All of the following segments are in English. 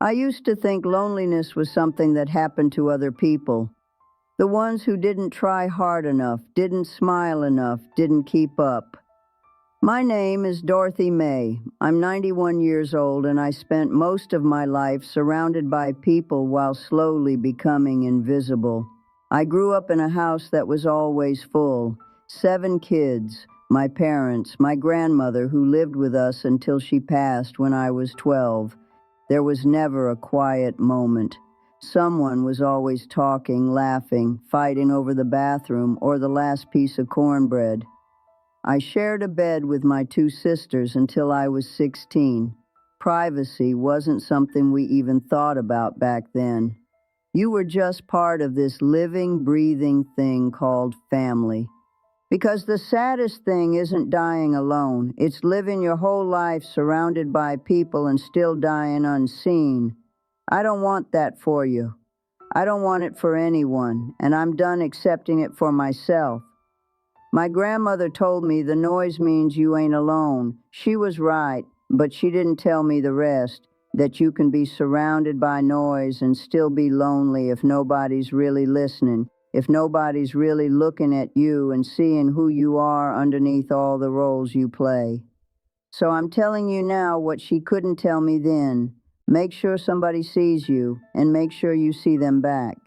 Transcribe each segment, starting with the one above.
I used to think loneliness was something that happened to other people. The ones who didn't try hard enough, didn't smile enough, didn't keep up. My name is Dorothy Mae. I'm 91 years old and I spent most of my life surrounded by people while slowly becoming invisible. I grew up in a house that was always full. 7 kids, my parents, my grandmother who lived with us until she passed when I was 12. There was never a quiet moment. Someone was always talking, laughing, fighting over the bathroom or the last piece of cornbread. I shared a bed with my 2 sisters until I was 16. Privacy wasn't something we even thought about back then. You were just part of this living, breathing thing called family. Because the saddest thing isn't dying alone. It's living your whole life surrounded by people and still dying unseen. I don't want that for you. I don't want it for anyone, and I'm done accepting it for myself. My grandmother told me the noise means you ain't alone. She was right, but she didn't tell me the rest, that you can be surrounded by noise and still be lonely if nobody's really listening, if nobody's really looking at you and seeing who you are underneath all the roles you play. So I'm telling you now what she couldn't tell me then. Make sure somebody sees you, and make sure you see them back.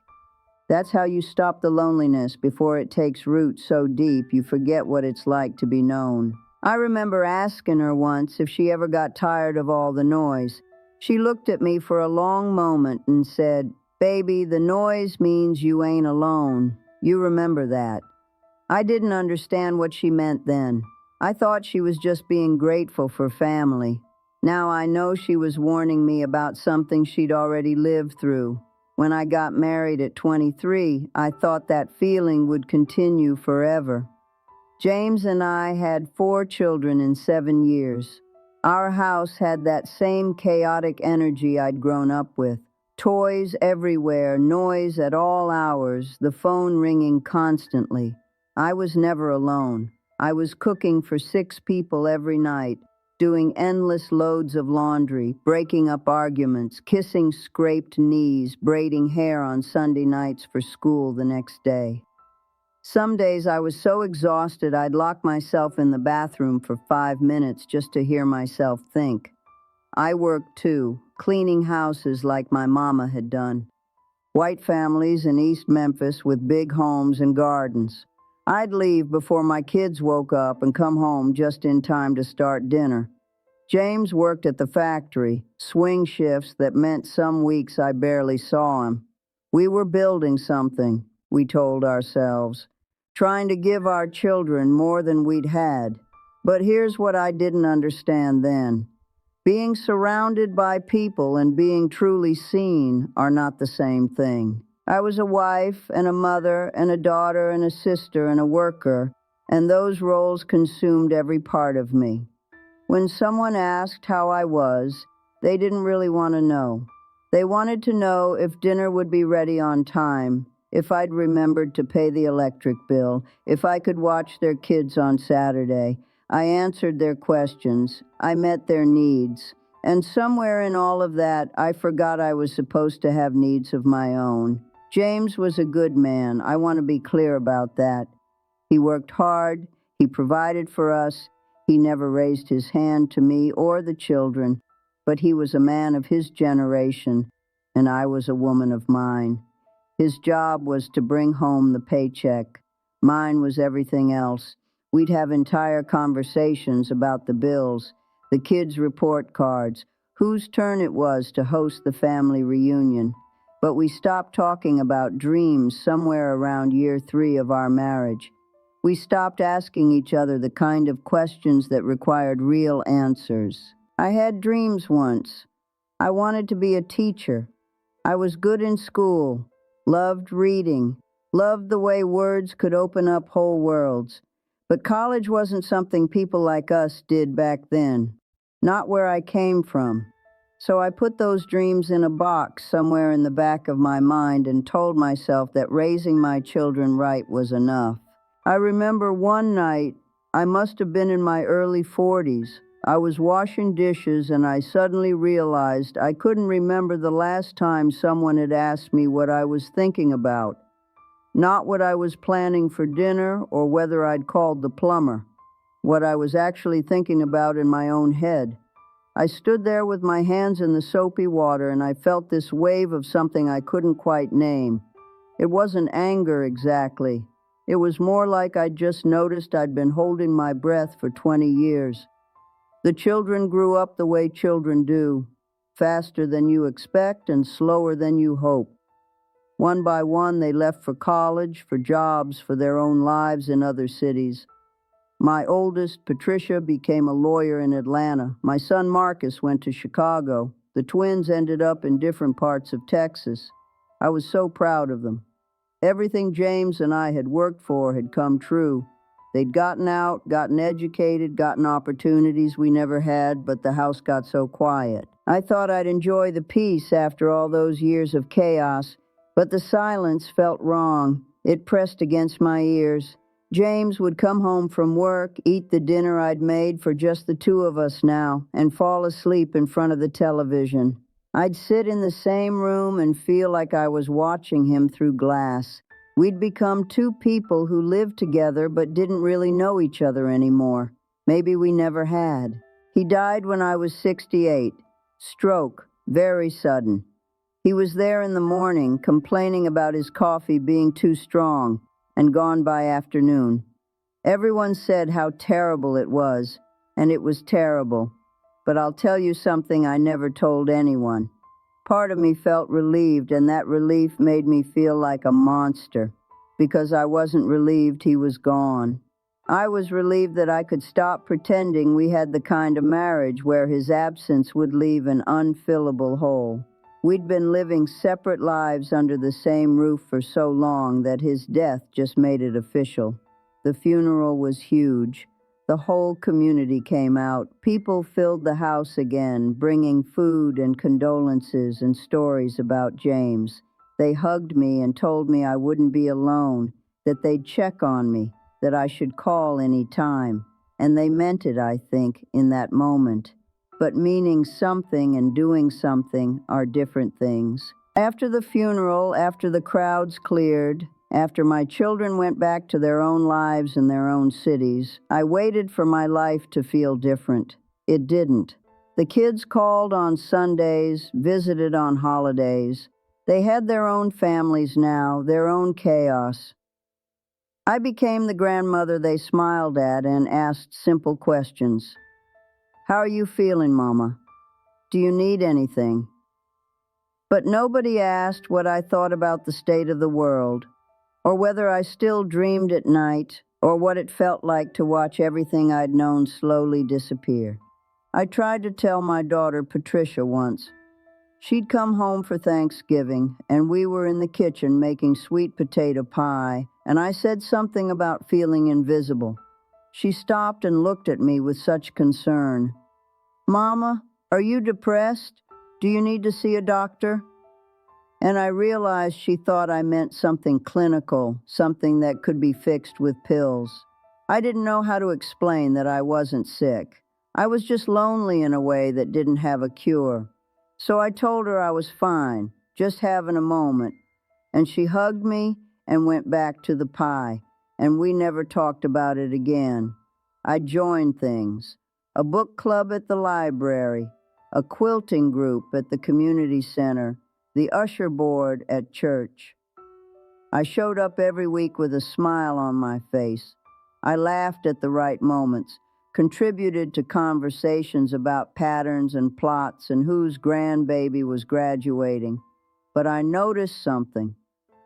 That's how you stop the loneliness before it takes root so deep you forget what it's like to be known. I remember asking her once if she ever got tired of all the noise. She looked at me for a long moment and said, "Baby, the noise means you ain't alone. You remember that." I didn't understand what she meant then. I thought she was just being grateful for family. Now I know she was warning me about something she'd already lived through. When I got married at 23, I thought that feeling would continue forever. James and I had 4 children in 7 years. Our house had that same chaotic energy I'd grown up with. Toys everywhere, noise at all hours, the phone ringing constantly. I was never alone. I was cooking for 6 people every night, doing endless loads of laundry, breaking up arguments, kissing scraped knees, braiding hair on Sunday nights for school the next day. Some days I was so exhausted I'd lock myself in the bathroom for 5 minutes just to hear myself think. I worked too, cleaning houses like my mama had done. White families in East Memphis with big homes and gardens. I'd leave before my kids woke up and come home just in time to start dinner. James worked at the factory, swing shifts that meant some weeks I barely saw him. We were building something, we told ourselves, trying to give our children more than we'd had. But here's what I didn't understand then. Being surrounded by people and being truly seen are not the same thing. I was a wife and a mother and a daughter and a sister and a worker, and those roles consumed every part of me. When someone asked how I was, they didn't really want to know. They wanted to know if dinner would be ready on time, if I'd remembered to pay the electric bill, if I could watch their kids on Saturday. I answered their questions. I met their needs. And somewhere in all of that, I forgot I was supposed to have needs of my own. James was a good man. I want to be clear about that. He worked hard. He provided for us. He never raised his hand to me or the children. But he was a man of his generation, and I was a woman of mine. His job was to bring home the paycheck. Mine was everything else. We'd have entire conversations about the bills, the kids' report cards, whose turn it was to host the family reunion. But we stopped talking about dreams somewhere around year 3 of our marriage. We stopped asking each other the kind of questions that required real answers. I had dreams once. I wanted to be a teacher. I was good in school, loved reading, loved the way words could open up whole worlds. But college wasn't something people like us did back then, not where I came from. So I put those dreams in a box somewhere in the back of my mind and told myself that raising my children right was enough. I remember one night, I must have been in my early 40s, I was washing dishes and I suddenly realized I couldn't remember the last time someone had asked me what I was thinking about. Not what I was planning for dinner or whether I'd called the plumber. What I was actually thinking about in my own head. I stood there with my hands in the soapy water and I felt this wave of something I couldn't quite name. It wasn't anger exactly. It was more like I'd just noticed I'd been holding my breath for 20 years. The children grew up the way children do, faster than you expect and slower than you hope. One by one, they left for college, for jobs, for their own lives in other cities. My oldest, Patricia, became a lawyer in Atlanta. My son Marcus went to Chicago. The twins ended up in different parts of Texas. I was so proud of them. Everything James and I had worked for had come true. They'd gotten out, gotten educated, gotten opportunities we never had, but the house got so quiet. I thought I'd enjoy the peace after all those years of chaos, but the silence felt wrong. It pressed against my ears. James would come home from work, eat the dinner I'd made for just the two of us now, and fall asleep in front of the television. I'd sit in the same room and feel like I was watching him through glass. We'd become two people who lived together but didn't really know each other anymore. Maybe we never had. He died when I was 68. Stroke, very sudden. He was there in the morning, complaining about his coffee being too strong, and gone by afternoon. Everyone said how terrible it was, and it was terrible. But I'll tell you something I never told anyone. Part of me felt relieved, and that relief made me feel like a monster, because I wasn't relieved he was gone. I was relieved that I could stop pretending we had the kind of marriage where his absence would leave an unfillable hole. We'd been living separate lives under the same roof for so long that his death just made it official. The funeral was huge. The whole community came out. People filled the house again, bringing food and condolences and stories about James. They hugged me and told me I wouldn't be alone, that they'd check on me, that I should call any time. And they meant it, I think, in that moment. But meaning something and doing something are different things. After the funeral, after the crowds cleared, after my children went back to their own lives in their own cities, I waited for my life to feel different. It didn't. The kids called on Sundays, visited on holidays. They had their own families now, their own chaos. I became the grandmother they smiled at and asked simple questions. How are you feeling, Mama? Do you need anything? But nobody asked what I thought about the state of the world, or whether I still dreamed at night, or what it felt like to watch everything I'd known slowly disappear. I tried to tell my daughter Patricia once. She'd come home for Thanksgiving, and we were in the kitchen making sweet potato pie, and I said something about feeling invisible. She stopped and looked at me with such concern. Mama, are you depressed? Do you need to see a doctor? And I realized she thought I meant something clinical, something that could be fixed with pills. I didn't know how to explain that I wasn't sick. I was just lonely in a way that didn't have a cure. So I told her I was fine, just having a moment. And she hugged me and went back to the pie, and we never talked about it again. I joined things. A book club at the library, a quilting group at the community center, the usher board at church. I showed up every week with a smile on my face. I laughed at the right moments, contributed to conversations about patterns and plots and whose grandbaby was graduating. But I noticed something.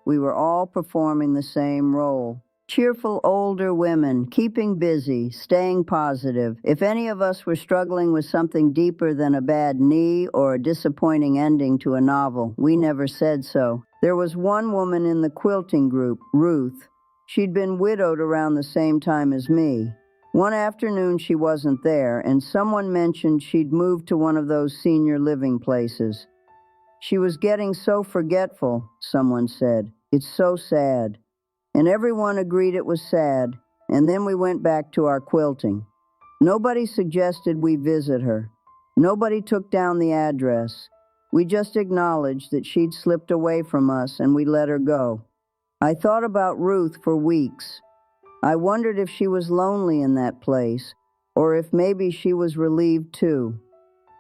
We were all performing the same role. Cheerful older women, keeping busy, staying positive. If any of us were struggling with something deeper than a bad knee or a disappointing ending to a novel, we never said so. There was one woman in the quilting group, Ruth. She'd been widowed around the same time as me. One afternoon she wasn't there, and someone mentioned she'd moved to one of those senior living places. She was getting so forgetful, someone said. It's so sad. And everyone agreed it was sad, and then we went back to our quilting. Nobody suggested we visit her. Nobody took down the address. We just acknowledged that she'd slipped away from us and we let her go. I thought about Ruth for weeks. I wondered if she was lonely in that place, or if maybe she was relieved too.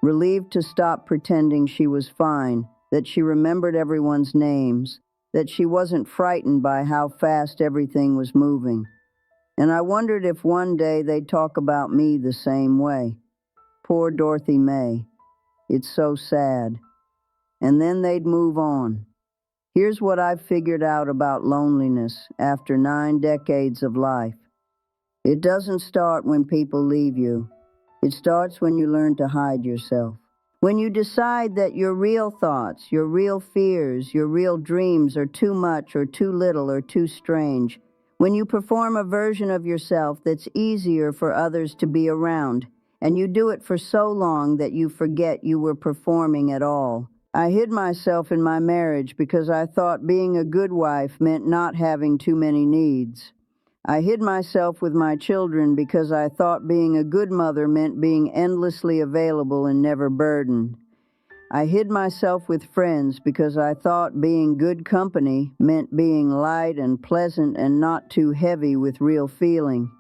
Relieved to stop pretending she was fine, that she remembered everyone's names, that she wasn't frightened by how fast everything was moving. And I wondered if one day they'd talk about me the same way. Poor Dorothy Mae. It's so sad. And then they'd move on. Here's what I've figured out about loneliness after 9 decades of life. It doesn't start when people leave you. It starts when you learn to hide yourself. When you decide that your real thoughts, your real fears, your real dreams are too much or too little or too strange. When you perform a version of yourself that's easier for others to be around, and you do it for so long that you forget you were performing at all. I hid myself in my marriage because I thought being a good wife meant not having too many needs. I hid myself with my children because I thought being a good mother meant being endlessly available and never burdened. I hid myself with friends because I thought being good company meant being light and pleasant and not too heavy with real feeling.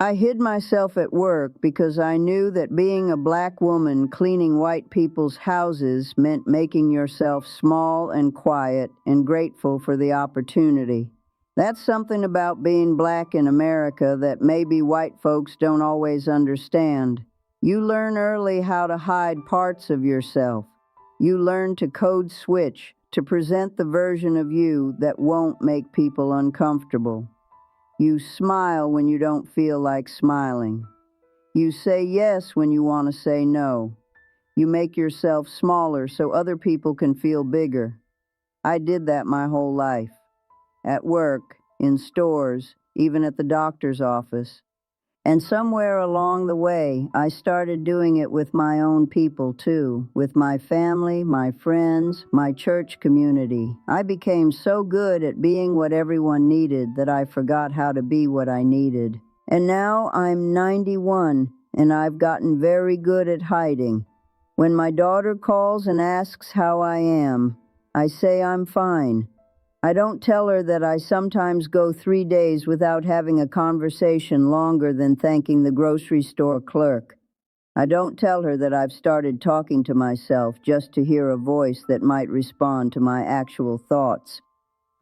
I hid myself at work because I knew that being a black woman cleaning white people's houses meant making yourself small and quiet and grateful for the opportunity. That's something about being black in America that maybe white folks don't always understand. You learn early how to hide parts of yourself. You learn to code switch, to present the version of you that won't make people uncomfortable. You smile when you don't feel like smiling. You say yes when you want to say no. You make yourself smaller so other people can feel bigger. I did that my whole life. At work, in stores, even at the doctor's office. And somewhere along the way, I started doing it with my own people too, with my family, my friends, my church community. I became so good at being what everyone needed that I forgot how to be what I needed. And now I'm 91, and I've gotten very good at hiding. When my daughter calls and asks how I am, I say I'm fine. I don't tell her that I sometimes go 3 days without having a conversation longer than thanking the grocery store clerk. I don't tell her that I've started talking to myself just to hear a voice that might respond to my actual thoughts.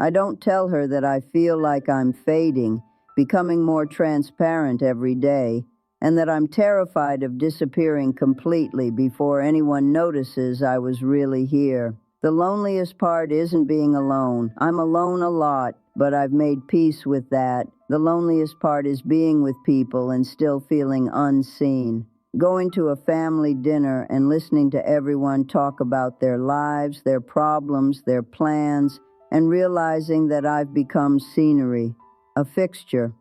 I don't tell her that I feel like I'm fading, becoming more transparent every day, and that I'm terrified of disappearing completely before anyone notices I was really here. The loneliest part isn't being alone. I'm alone a lot, but I've made peace with that. The loneliest part is being with people and still feeling unseen. Going to a family dinner and listening to everyone talk about their lives, their problems, their plans, and realizing that I've become scenery, a fixture.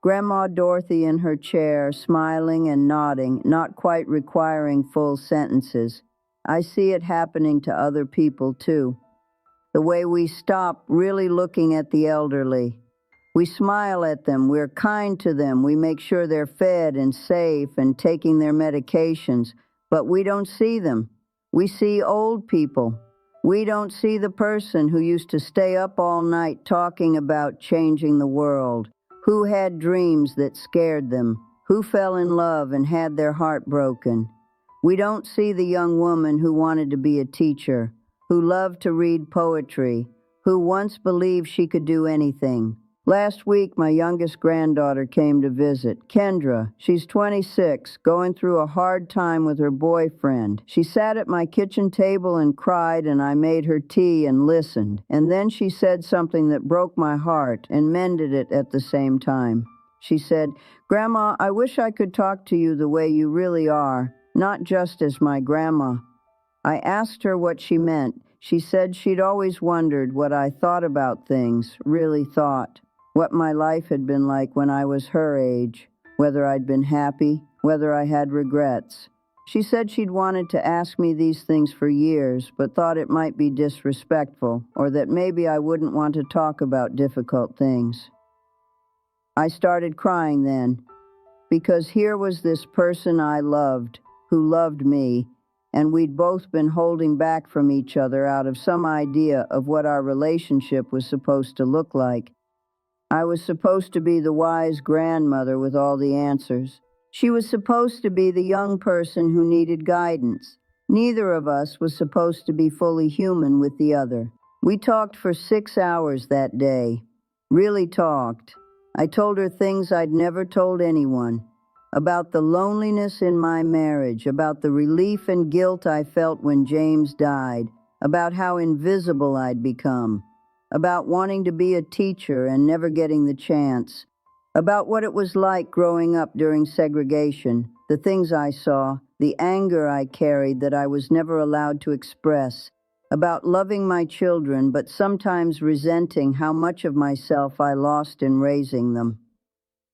Grandma Dorothy in her chair, smiling and nodding, not quite requiring full sentences. I see it happening to other people too. The way we stop really looking at the elderly. We smile at them, we're kind to them, we make sure they're fed and safe and taking their medications, but we don't see them. We see old people. We don't see the person who used to stay up all night talking about changing the world, who had dreams that scared them, who fell in love and had their heart broken. We don't see the young woman who wanted to be a teacher, who loved to read poetry, who once believed she could do anything. Last week, my youngest granddaughter came to visit, Kendra. She's 26, going through a hard time with her boyfriend. She sat at my kitchen table and cried, and I made her tea and listened. And then she said something that broke my heart and mended it at the same time. She said, "Grandma, I wish I could talk to you the way you really are, not just as my grandma." I asked her what she meant. She said she'd always wondered what I thought about things, really thought, what my life had been like when I was her age, whether I'd been happy, whether I had regrets. She said she'd wanted to ask me these things for years, but thought it might be disrespectful, or that maybe I wouldn't want to talk about difficult things. I started crying then, because here was this person I loved, who loved me, and we'd both been holding back from each other out of some idea of what our relationship was supposed to look like. I was supposed to be the wise grandmother with all the answers. She was supposed to be the young person who needed guidance. Neither of us was supposed to be fully human with the other. We talked for 6 hours that day. Really talked. I told her things I'd never told anyone. About the loneliness in my marriage, about the relief and guilt I felt when James died, about how invisible I'd become, about wanting to be a teacher and never getting the chance, about what it was like growing up during segregation, the things I saw, the anger I carried that I was never allowed to express, about loving my children but sometimes resenting how much of myself I lost in raising them.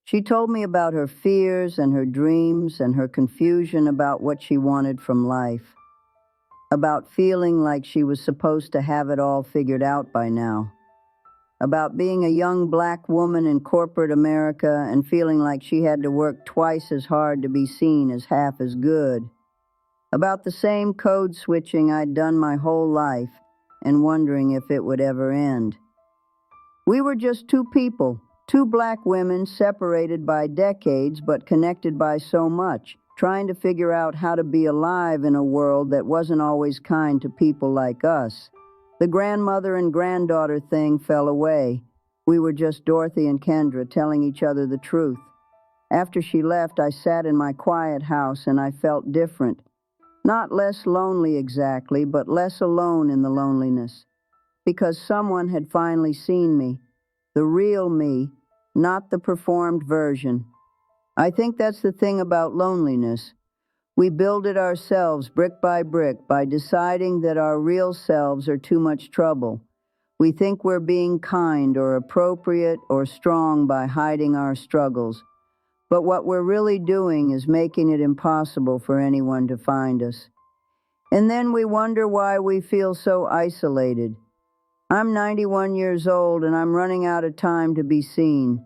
She told me about her fears and her dreams and her confusion about what she wanted from life, about feeling like she was supposed to have it all figured out by now, about being a young black woman in corporate America and feeling like she had to work twice as hard to be seen as half as good, about the same code switching I'd done my whole life and wondering if it would ever end. We were just two people, two black women separated by decades but connected by so much, trying to figure out how to be alive in a world that wasn't always kind to people like us. The grandmother and granddaughter thing fell away. We were just Dorothy and Kendra telling each other the truth. After she left, I sat in my quiet house and I felt different. Not less lonely exactly, but less alone in the loneliness. Because someone had finally seen me, the real me, not the performed version. I think that's the thing about loneliness. We build it ourselves brick by deciding that our real selves are too much trouble. We think we're being kind or appropriate or strong by hiding our struggles. But what we're really doing is making it impossible for anyone to find us. And then we wonder why we feel so isolated. I'm 91 years old and I'm running out of time to be seen.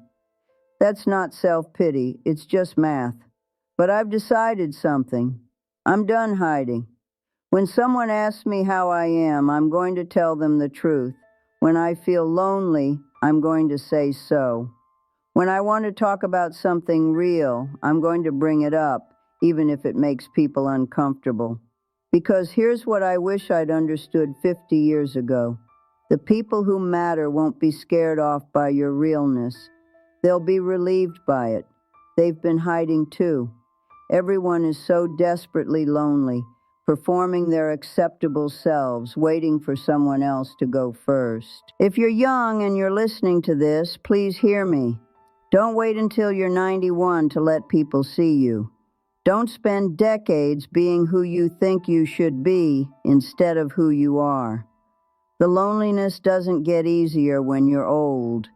That's not self-pity, it's just math. But I've decided something. I'm done hiding. When someone asks me how I am, I'm going to tell them the truth. When I feel lonely, I'm going to say so. When I want to talk about something real, I'm going to bring it up, even if it makes people uncomfortable. Because here's what I wish I'd understood 50 years ago. The people who matter won't be scared off by your realness. They'll be relieved by it. They've been hiding too. Everyone is so desperately lonely, performing their acceptable selves, waiting for someone else to go first. If you're young and you're listening to this, please hear me. Don't wait until you're 91 to let people see you. Don't spend decades being who you think you should be instead of who you are. The loneliness doesn't get easier when you're old.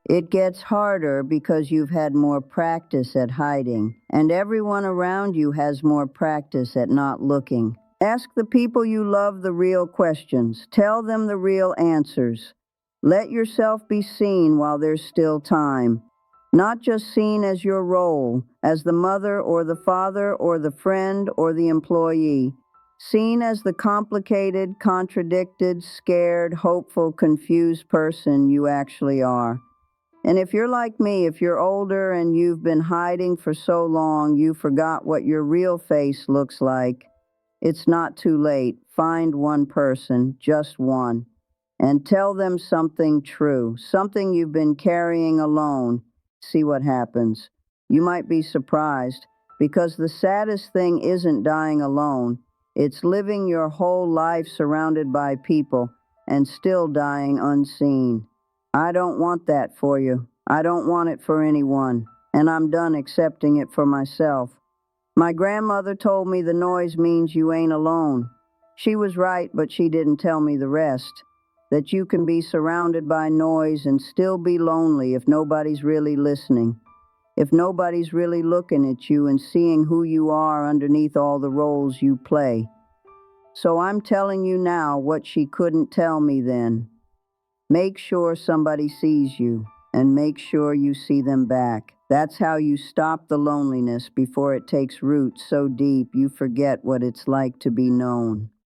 It gets harder because you've had more practice at hiding, and everyone around you has more practice at not looking. Ask the people you love the real questions. Tell them the real answers. Let yourself be seen while there's still time. Not just seen as your role, as the mother or the father or the friend or the employee. Seen as the complicated, contradicted, scared, hopeful, confused person you actually are. And if you're like me, if you're older and you've been hiding for so long you forgot what your real face looks like, it's not too late. Find one person, just one, and tell them something true, something you've been carrying alone. See what happens. You might be surprised, because the saddest thing isn't dying alone. It's living your whole life surrounded by people and still dying unseen. I don't want that for you. I don't want it for anyone, and I'm done accepting it for myself. My grandmother told me the noise means you ain't alone. She was right, but she didn't tell me the rest. That you can be surrounded by noise and still be lonely if nobody's really listening. If nobody's really looking at you and seeing who you are underneath all the roles you play. So I'm telling you now what she couldn't tell me then. Make sure somebody sees you, and make sure you see them back. That's how you stop the loneliness before it takes root so deep you forget what it's like to be known.